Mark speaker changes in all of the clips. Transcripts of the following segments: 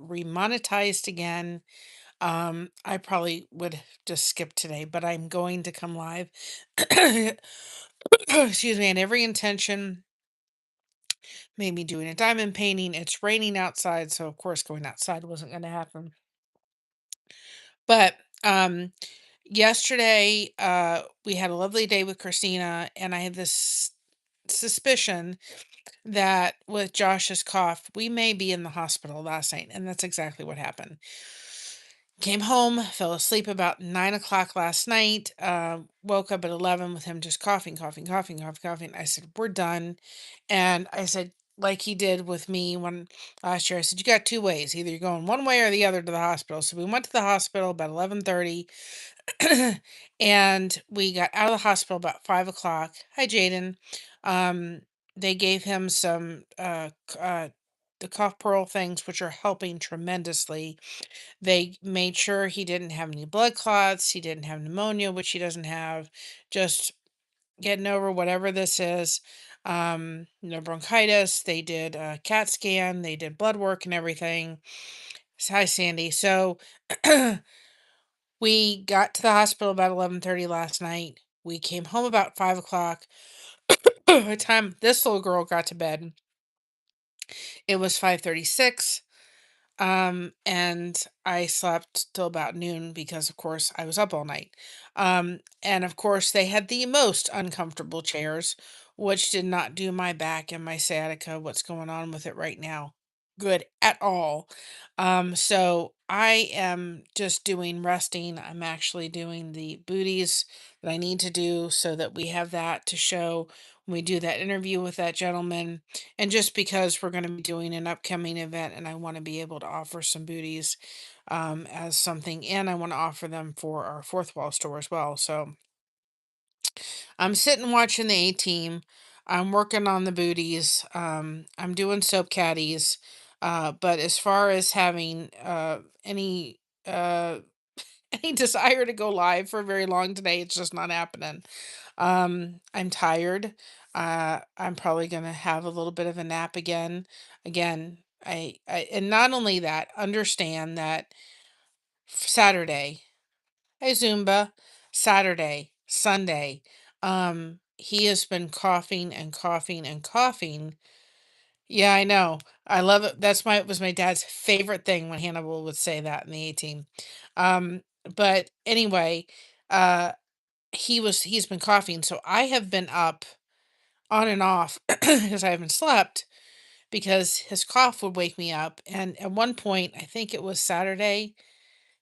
Speaker 1: remonetized again. I probably would just skip today, but I'm going to come live. Excuse me, and every intention made me doing a diamond painting. It's raining outside, so of course going outside wasn't going to happen. But yesterday we had a lovely day with Christina, and I had this suspicion that with Josh's cough, we may be in the hospital last night, and that's exactly what happened. Came home, fell asleep about 9 o'clock last night. Woke up at 11 with him just coughing, coughing, coughing, coughing, coughing. I said, "We're done," and I said, like he did with me when last year. I said, "You got two ways: either you're going one way or the other to the hospital." So we went to the hospital about 11:30, and we got out of the hospital about 5 o'clock. Hi, Jaden. Um, they gave him some the cough pearl things, which are helping tremendously. They made sure he didn't have any blood clots, he didn't have pneumonia, which he doesn't have, just getting over whatever this is. No bronchitis. They did a CAT scan, they did blood work and everything. Hi, Sandy. So we got to the hospital about 11:30 last night. We came home about 5 o'clock. By the time this little girl got to bed, it was 5:36. And I slept till about noon because, of course, I was up all night. And of course, they had the most uncomfortable chairs, which did not do my back and my sciatica. What's going on with it right now? Good at all. So I am just doing resting. I'm actually doing the booties that I need to do so that we have that to show when we do that interview with that gentleman, and just because we're going to be doing an upcoming event and I want to be able to offer some booties as something, and I want to offer them for our fourth wall store as well. So I'm sitting watching the A team. I'm working on the booties. I'm doing soap caddies. But as far as having any any desire to go live for very long today, it's just not happening. I'm tired. I'm probably gonna have a little bit of a nap again. Again, and not only that, understand that Saturday, hey Zumba, Saturday, Sunday, he has been coughing and coughing and coughing. Yeah, I know. I love it. That's my it was my dad's favorite thing when Hannibal would say that in the A team. Um, but anyway, uh he's been coughing, so I have been up on and off because I haven't slept because his cough would wake me up. And at one point, I think it was Saturday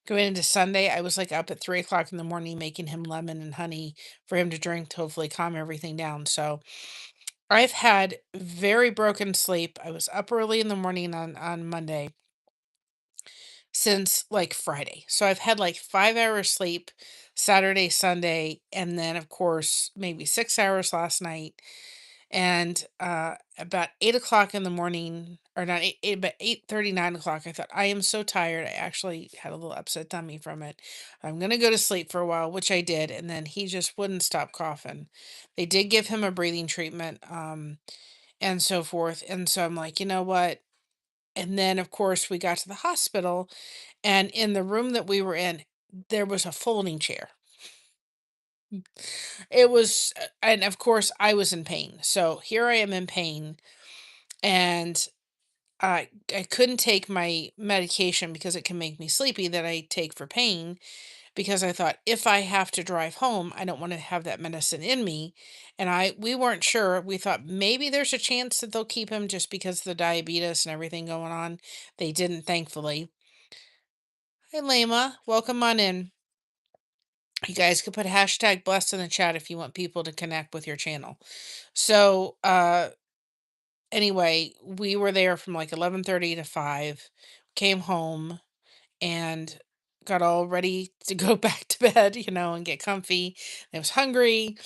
Speaker 1: going into Sunday, I was like up at 3 o'clock in the morning making him lemon and honey for him to drink to hopefully calm everything down. So I've had very broken sleep. I was up early in the morning on Monday since like Friday. So I've had like 5 hours sleep Saturday, Sunday, and then of course maybe 6 hours last night. And about 8 o'clock in the morning, or not but 8:30, 9 o'clock, I thought, I am so tired. I actually had a little upset tummy from it. I'm gonna go to sleep for a while, which I did, and then he just wouldn't stop coughing. They did give him a breathing treatment, and so forth. And so I'm like, you know what? And then of course we got to the hospital, and in the room that we were in, there was a folding chair. It was, and of course I was in pain. So here I am in pain, and I couldn't take my medication because it can make me sleepy that I take for pain, because I thought if I have to drive home, I don't want to have that medicine in me. And we weren't sure. We thought maybe there's a chance that they'll keep him just because of the diabetes and everything going on. They didn't, thankfully. Hey Lama, welcome on in. You guys could put hashtag blessed in the chat if you want people to connect with your channel. So anyway, we were there from like 11:30 to 5, came home and got all ready to go back to bed, and get comfy. I was hungry.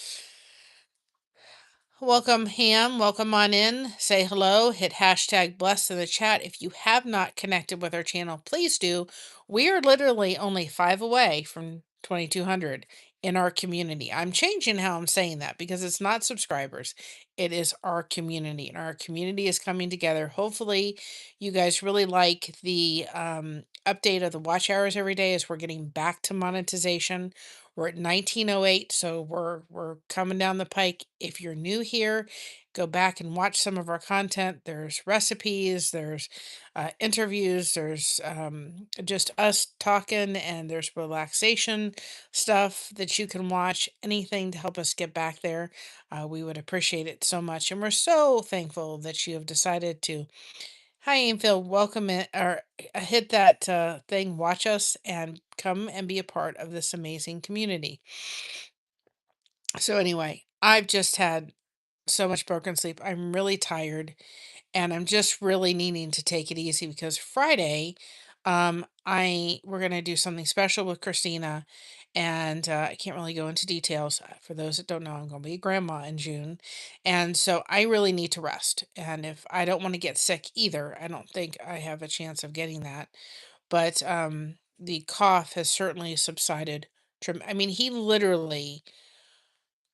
Speaker 1: Welcome, Ham. Welcome on in. Say hello. Hit hashtag blessed in the chat. If you have not connected with our channel, please do. We are literally only 5 away from 2,200. in our community. I'm changing how I'm saying that because it's not subscribers. It is our community, and our community is coming together. Hopefully, you guys really like the update of the watch hours every day as we're getting back to monetization. We're at 1908, so we're coming down the pike. If you're new here, go back and watch some of our content. There's recipes, there's interviews, there's just us talking, and there's relaxation stuff that you can watch, anything to help us get back there. We would appreciate it so much. And we're so thankful that you have decided to, hi, Ainfield, welcome it, or hit that thing, watch us, and come and be a part of this amazing community. So, anyway, I've just had so much broken sleep. I'm really tired, and I'm just really needing to take it easy because Friday, I we're gonna do something special with Christina, and I can't really go into details. For those that don't know, I'm gonna be a grandma in June, and so I really need to rest. And if I don't want to get sick either, I don't think I have a chance of getting that. But the cough has certainly subsided. I mean, he literally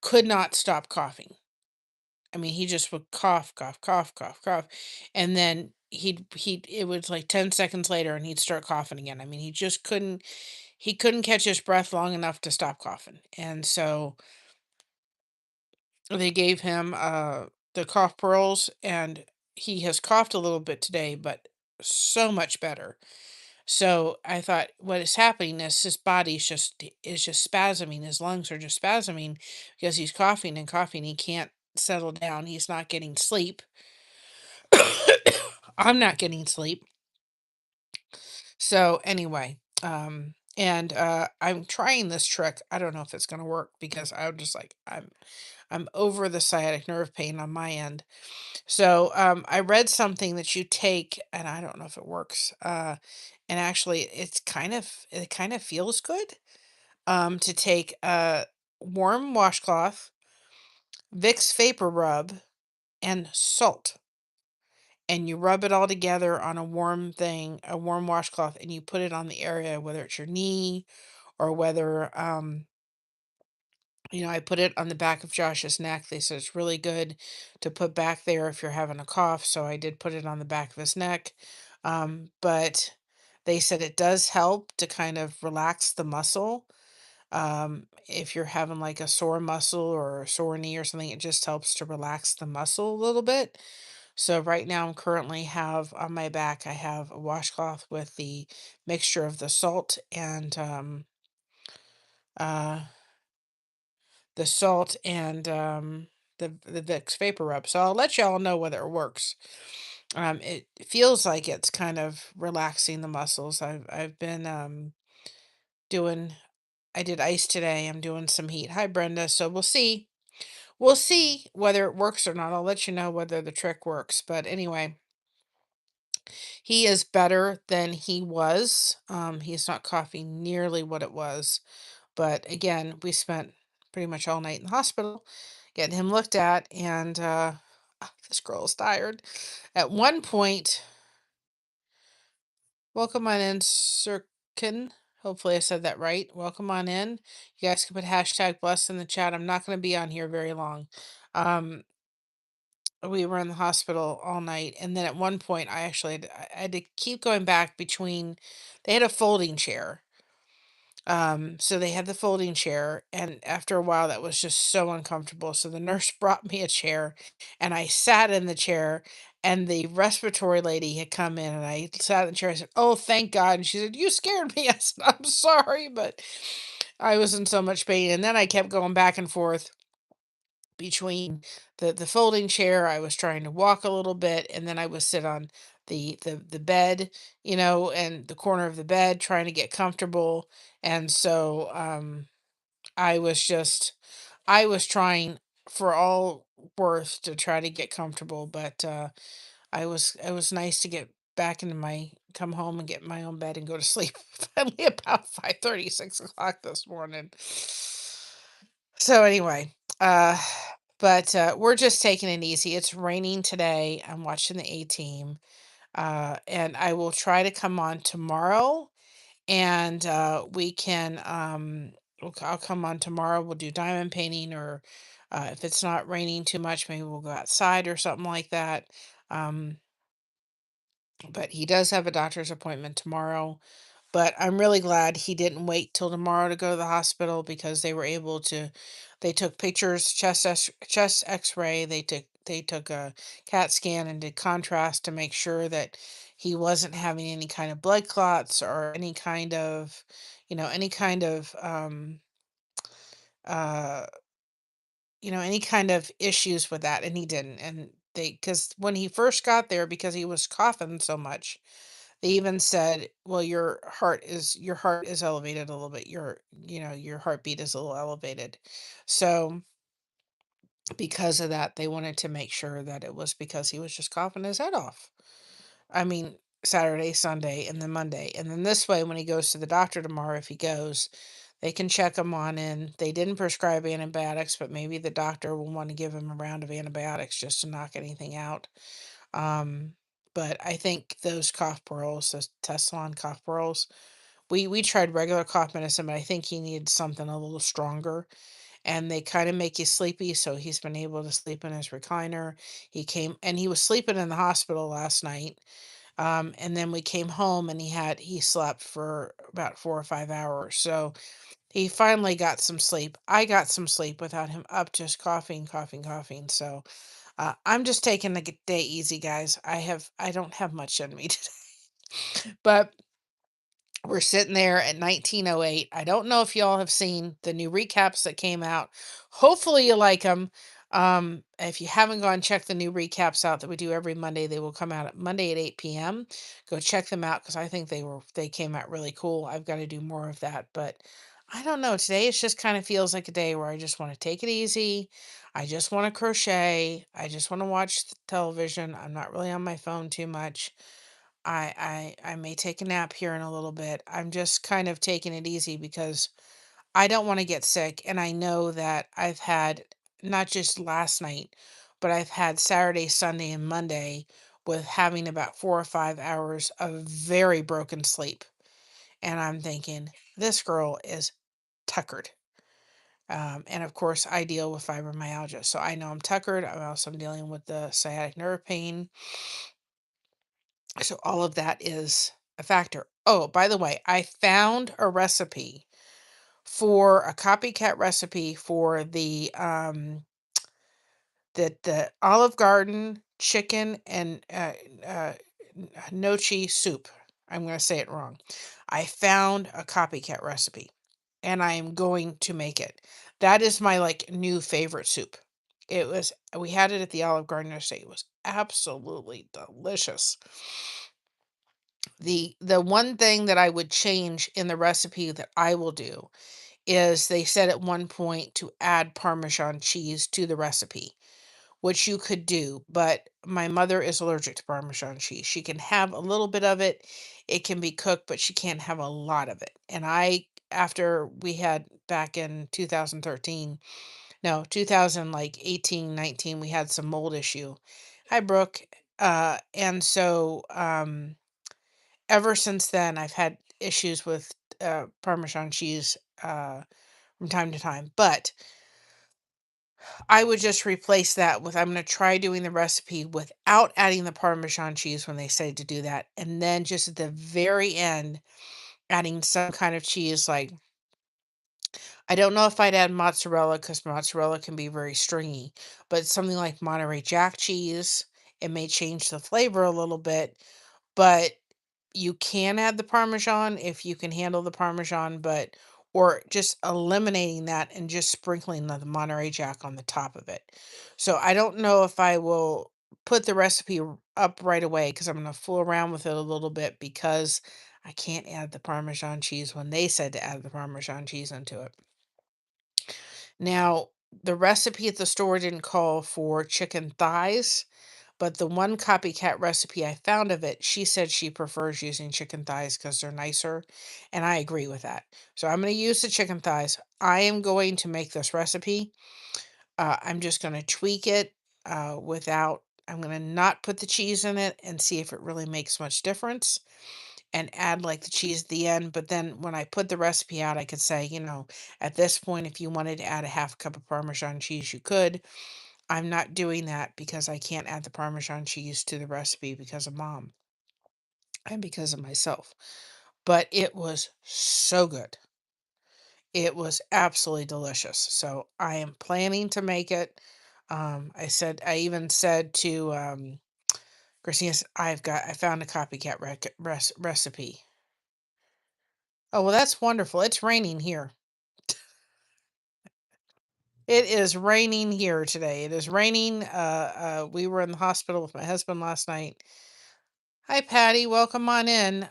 Speaker 1: could not stop coughing. I mean, he just would cough, cough, cough, cough, cough, and then it was like 10 seconds later and he'd start coughing again. I mean, he couldn't catch his breath long enough to stop coughing. And so they gave him the cough pearls, and he has coughed a little bit today, but so much better. So I thought what is happening is his body's just spasming. His lungs are just spasming because he's coughing and coughing. He can't settle down. He's not getting sleep. I'm not getting sleep. So anyway, and I'm trying this trick. I don't know if it's gonna work because I'm just like I'm over the sciatic nerve pain on my end. So I read something that you take, and I don't know if it works. And actually, it kind of feels good. To take a warm washcloth, Vicks Vapor Rub, and salt, and you rub it all together on a warm thing, a warm washcloth, and you put it on the area, whether it's your knee or whether, I put it on the back of Josh's neck. They said it's really good to put back there if you're having a cough. So I did put it on the back of his neck. But they said it does help to kind of relax the muscle. If you're having like a sore muscle or a sore knee or something, it just helps to relax the muscle a little bit. So right now I'm currently have on my back, I have a washcloth with the mixture of the salt and uh the Vicks Vapor Rub. So I'll let y'all know whether it works. It feels like it's kind of relaxing the muscles. I've been doing I did ice today. I'm doing some heat. Hi Brenda. So we'll see. We'll see whether it works or not. I'll let you know whether the trick works. But anyway, he is better than he was. He's not coughing nearly what it was. But again, we spent pretty much all night in the hospital getting him looked at, and this girl is tired. At one point, welcome on in, Sirkin. Hopefully, I said that right. Welcome on in. You guys can put hashtag blessed in the chat. I'm not going to be on here very long. Um, we were in the hospital all night, and then at one point, I had to keep going back between. They had a folding chair, so they had the folding chair, and after a while, that was just so uncomfortable. So the nurse brought me a chair, and I sat in the chair, and the respiratory lady had come in, and I sat in the chair. I said, "Oh, thank God!" And she said, "You scared me." I said, "I'm sorry, but I was in so much pain." And then I kept going back and forth between the folding chair. I was trying to walk a little bit, and then I would sit on the bed, and the corner of the bed trying to get comfortable. And so I was just I was trying for all worth to try to get comfortable, but it was nice to get back into my come home and get in my own bed and go to sleep finally about 5:30, 6 o'clock this morning. So anyway, uh but we're just taking it easy. It's raining today. I'm watching the A team. And I will try to come on tomorrow, and we can I'll come on tomorrow. We'll do diamond painting, or if it's not raining too much, maybe we'll go outside or something like that. Um, but he does have a doctor's appointment tomorrow. But I'm really glad he didn't wait till tomorrow to go to the hospital, because they were able to. They took pictures, chest X-ray. They took a CAT scan and did contrast to make sure that he wasn't having any kind of blood clots, or any kind of, any kind of uh any kind of issues with that, and he didn't. And because when he first got there, because he was coughing so much, they even said, well, your heart is elevated a little bit, your heartbeat is a little elevated. So because of that, they wanted to make sure that it was because he was just coughing his head off. I mean, Saturday, Sunday, and then Monday. And then this way, when he goes to the doctor tomorrow, if he goes, they can check him on in. They didn't prescribe antibiotics, but maybe the doctor will want to give him a round of antibiotics just to knock anything out. Um, but I think those cough pearls, those Tessalon cough pearls, we tried regular cough medicine, but I think he needed something a little stronger. And they kind of make you sleepy, so he's been able to sleep in his recliner. He was sleeping in the hospital last night, and then we came home, and he slept for about 4 or 5 hours. So he finally got some sleep. I got some sleep without him up, just coughing, coughing, coughing. So I'm just taking the day easy, guys. I don't have much in me today, but we're sitting there at 1908. I don't know if y'all have seen the new recaps that came out. Hopefully you like them. If you haven't gone check the new recaps out that we do every Monday, they will come out at Monday at 8 p.m. Go check them out, because I think they came out really cool. I've got to do more of that, but I don't know. Today it just kind of feels like a day where I just want to take it easy. I just want to crochet. I just want to watch television. I'm not really on my phone too much. I may take a nap here in a little bit. I'm just kind of taking it easy because I don't want to get sick, and I know that I've had, not just last night, but I've had Saturday, Sunday, and Monday with having about 4 or 5 hours of very broken sleep. And I'm thinking, this girl is tuckered. And of course, I deal with fibromyalgia. So I know I'm tuckered. I'm also dealing with the sciatic nerve pain. So all of that is a factor. Oh, by the way, I found a recipe for a copycat recipe for the Olive Garden chicken and uh, gnocchi soup. I'm going to say it wrong. I found a copycat recipe, and I am going to make it. That is my like new favorite soup. We had it at the Olive Garden yesterday. It was absolutely delicious. The one thing that I would change in the recipe that I will do is, they said at one point to add Parmesan cheese to the recipe, which you could do, but my mother is allergic to Parmesan cheese. She can have a little bit of it, it can be cooked, but she can't have a lot of it. And after we had back in 2013, no, 2000, like 18, 19, we had some mold issue. Hi, Brooke. And so, ever since then, I've had issues with Parmesan cheese from time to time. But I would just replace that with, I'm going to try doing the recipe without adding the Parmesan cheese when they say to do that. And then just at the very end, adding some kind of cheese. Like, I don't know if I'd add mozzarella, because mozzarella can be very stringy, but something like Monterey Jack cheese, it may change the flavor a little bit. But you can add the Parmesan if you can handle the Parmesan, but or just eliminating that and just sprinkling the Monterey Jack on the top of it. So I don't know if I will put the recipe up right away, because I'm going to fool around with it a little bit, because I can't add the Parmesan cheese when they said to add the Parmesan cheese into it. Now, the recipe at the store didn't call for chicken thighs, but the one copycat recipe I found of it, she said she prefers using chicken thighs because they're nicer. And I agree with that. So I'm going to use the chicken thighs. I am going to make this recipe. I'm just going to tweak it I'm going to not put the cheese in it and see if it really makes much difference. and add like the cheese at the end. But then when I put the recipe out, I could say, at this point, if you wanted to add a half cup of Parmesan cheese, you could. I'm not doing that because I can't add the Parmesan cheese to the recipe because of mom and because of myself. But it was so good. It was absolutely delicious. So I am planning to make it. I even said to Christina, I found a copycat recipe. Oh, well, that's wonderful. It's raining here. It is raining here today. It is raining. We were in the hospital with my husband last night. Hi, Patty. Welcome on in.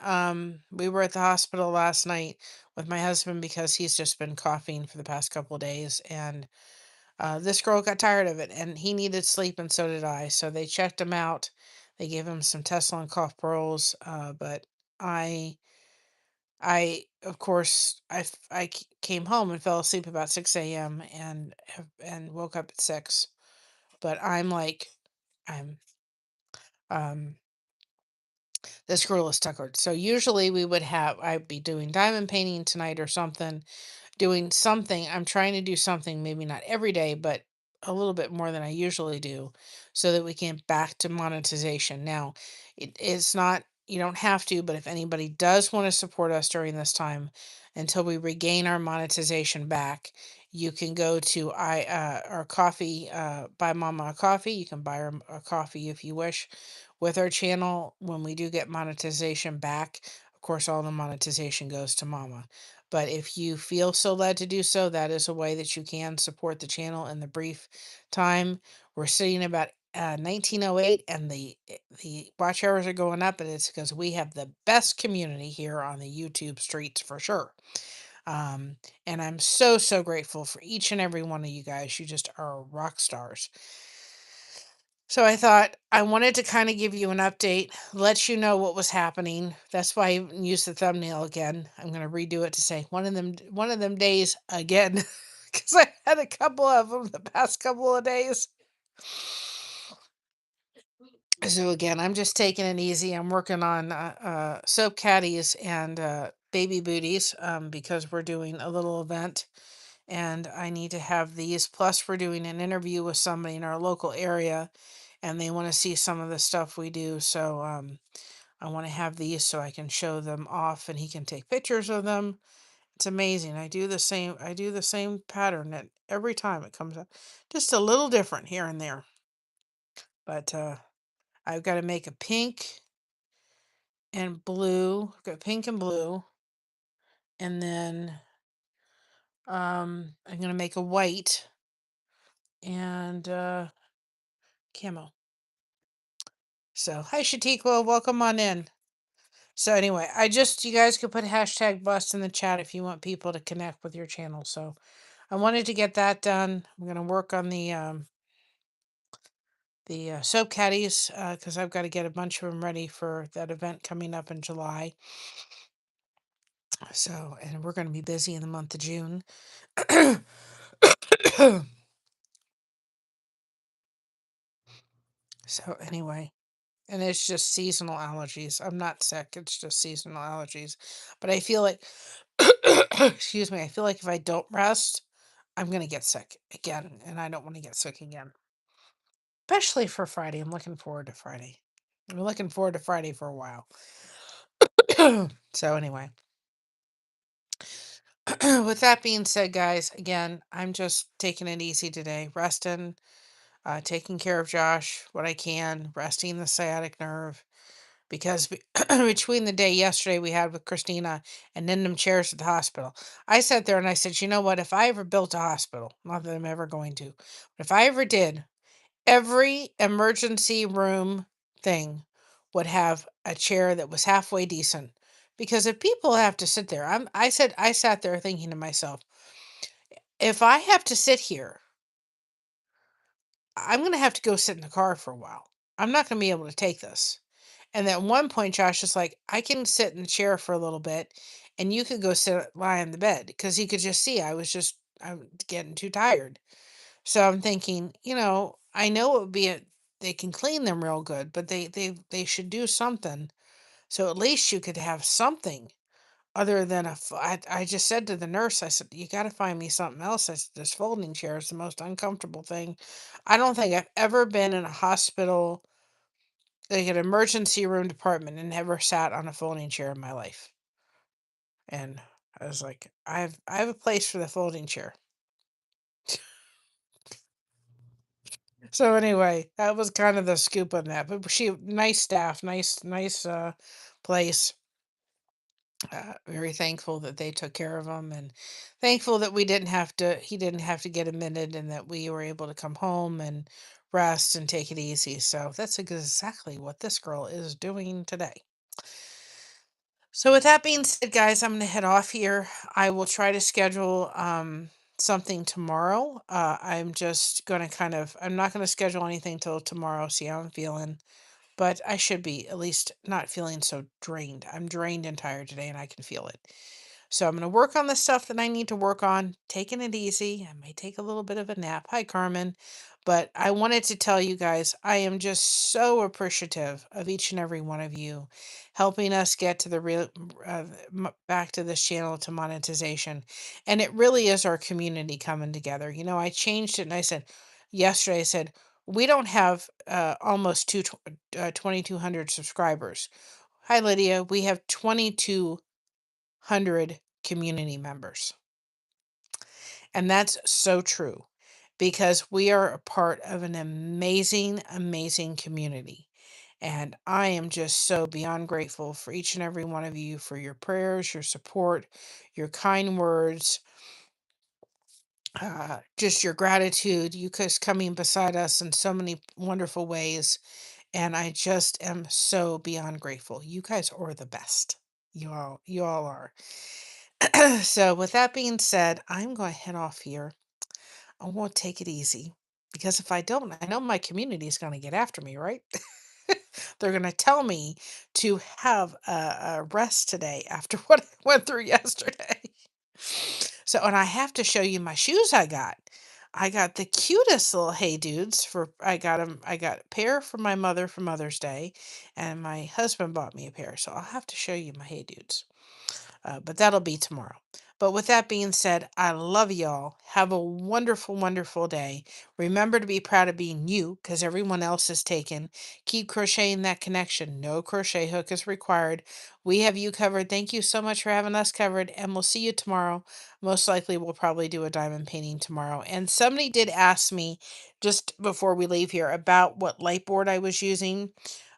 Speaker 1: We were at the hospital last night with my husband because he's just been coughing for the past couple of days, and this girl got tired of it, and he needed sleep, and so did I. So they checked him out. They gave him some Tesla cough pearls, but I of course, came home and fell asleep about 6 a.m. and woke up at 6. But I'm like, I'm um this girl is tuckered. So usually I'd be doing diamond painting tonight or something, doing something. I'm trying to do something, maybe not every day, but a little bit more than I usually do, so that we can get back to monetization. Now, it's not, you don't have to, but if anybody does want to support us during this time until we regain our monetization back, you can go to our coffee, buy Mama a coffee. You can buy her a coffee if you wish with our channel when we do get monetization back. Of course, all the monetization goes to Mama. But if you feel so led to do so, that is a way that you can support the channel in the brief time. We're sitting about 1908, and the watch hours are going up, and it's because we have the best community here on the YouTube streets for sure. Um, and I'm so, so grateful for each and every one of you guys. You just are rock stars. So I thought I wanted to kind of give you an update, let you know what was happening. That's why I used the thumbnail again. I'm going to redo it to say one of them days again, because I had a couple of them the past couple of days. So again, I'm just taking it easy. I'm working on soap caddies and baby booties, because we're doing a little event, and I need to have these. Plus, we're doing an interview with somebody in our local area, and they want to see some of the stuff we do. So I want to have these so I can show them off, and he can take pictures of them. It's amazing. I do the same. I do the same pattern that every time it comes out, just a little different here and there. But I've got to make a pink and blue. I've got pink and blue, and then I'm gonna make a white and camo. So hi Shatiqua, welcome on in. So anyway, you guys could put hashtag bust in the chat if you want people to connect with your channel. So I wanted to get that done. I'm gonna work on the soap caddies because I've got to get a bunch of them ready for that event coming up in July. So, and we're going to be busy in the month of June. So anyway, and it's just seasonal allergies. I'm not sick. It's just seasonal allergies. But I feel like, excuse me, I feel like if I don't rest, I'm going to get sick again. And I don't want to get sick again. Especially for Friday. I'm looking forward to Friday. I'm looking forward to Friday for a while. So anyway, with that being said, guys, again, I'm just taking it easy today, resting, taking care of Josh what I can, resting the sciatic nerve, because between the day yesterday we had with Christina and then them chairs at the hospital, I sat there and I said, you know what? If I ever built a hospital, not that I'm ever going to, but if I ever did, every emergency room thing would have a chair that was halfway decent. Because if people have to sit there, I sat there thinking to myself, if I have to sit here, I'm going to have to go sit in the car for a while. I'm not going to be able to take this. And at one point, Josh was like, I can sit in the chair for a little bit and you could go lie on the bed, because he could just see I'm getting too tired. So I'm thinking, I know it would be they can clean them real good, but they should do something So at least you could have something other than I just said to the nurse, I said, "You gotta find me something else." I said, "This folding chair is the most uncomfortable thing." I don't think I've ever been in a hospital, like an emergency room department, and never sat on a folding chair in my life. And I was like, I have a place for the folding chair. So anyway, that was kind of the scoop on that. But she nice staff, nice place. Very thankful that they took care of him, and thankful that he didn't have to get admitted, and that we were able to come home and rest and take it easy. So that's exactly what this girl is doing today. So with that being said, guys, I'm gonna head off here. I will try to schedule something tomorrow. I'm just gonna I'm not gonna schedule anything till tomorrow, see how I'm feeling. But I should be at least not feeling so drained. I'm drained and tired today, and I can feel it. So I'm going to work on the stuff that I need to work on, taking it easy. I may take a little bit of a nap. Hi, Carmen. But I wanted to tell you guys, I am just so appreciative of each and every one of you helping us get to the real back to this channel to monetization. And it really is our community coming together. You know, I changed it and I said yesterday, I said, we don't have almost 2,200 subscribers. Hi, Lydia. We have 2,200 community members. And that's so true because we are a part of an amazing, amazing community. And I am just so beyond grateful for each and every one of you for your prayers, your support, your kind words, just your gratitude, you guys coming beside us in so many wonderful ways. And I just am so beyond grateful. You guys are the best. You all are. So with that being said, I'm going to head off here. I won't take it easy because if I don't, I know my community is going to get after me, right? They're going to tell me to have a rest today after what I went through yesterday. So, and I have to show you my shoes I got. I got the cutest little hey dudes for I got them. I got a pair for my mother for Mother's Day, and my husband bought me a pair. So I'll have to show you my hey dudes. But that'll be tomorrow. But with that being said, I love y'all. Have a wonderful, wonderful day. Remember to be proud of being you because everyone else is taken. Keep crocheting that connection. No crochet hook is required. We have you covered. Thank you so much for having us covered, and we'll see you tomorrow. Most likely, we'll probably do a diamond painting tomorrow. And somebody did ask me just before we leave here about what light board I was using.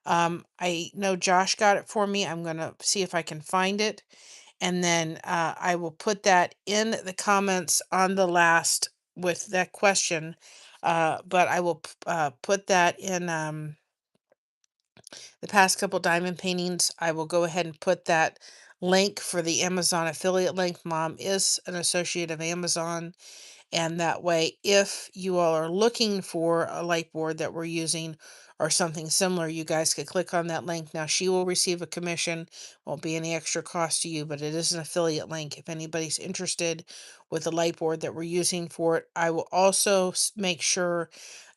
Speaker 1: I know Josh got it for me. I'm going to see if I can find it, and then I will put that in the comments on the last with that question. But I will put that in the past couple diamond paintings. I will go ahead and put that link for the Amazon affiliate link. Mom is an associate of Amazon. And that way, if you all are looking for a light board that we're using or something similar, you guys could click on that link. Now, she will receive a commission. Won't be any extra cost to you, but it is an affiliate link. If anybody's interested with the light board that we're using for it, I will also make sure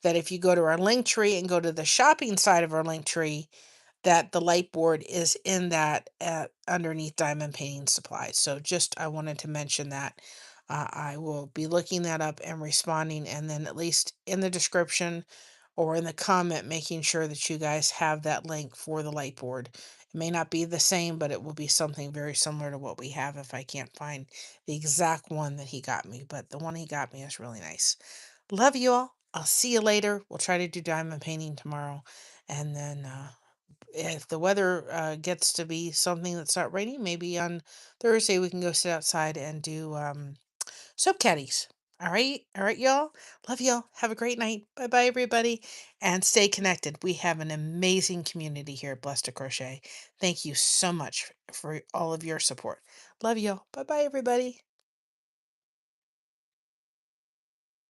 Speaker 1: that if you go to our link tree and go to the shopping side of our link tree, that the light board is in that underneath diamond painting supplies. So just I wanted to mention that. I will be looking that up and responding, and then at least in the description or in the comment, making sure that you guys have that link for the light board. It may not be the same, but it will be something very similar to what we have if I can't find the exact one that he got me. But the one he got me is really nice. Love you all. I'll see you later. We'll try to do diamond painting tomorrow. And then if the weather gets to be something that's not raining, maybe on Thursday we can go sit outside and do soap caddies. All right, y'all. Love y'all. Have a great night. Bye bye, everybody, and stay connected. We have an amazing community here at Blessed to Crochet. Thank you so much for all of your support. Love y'all. Bye bye, everybody.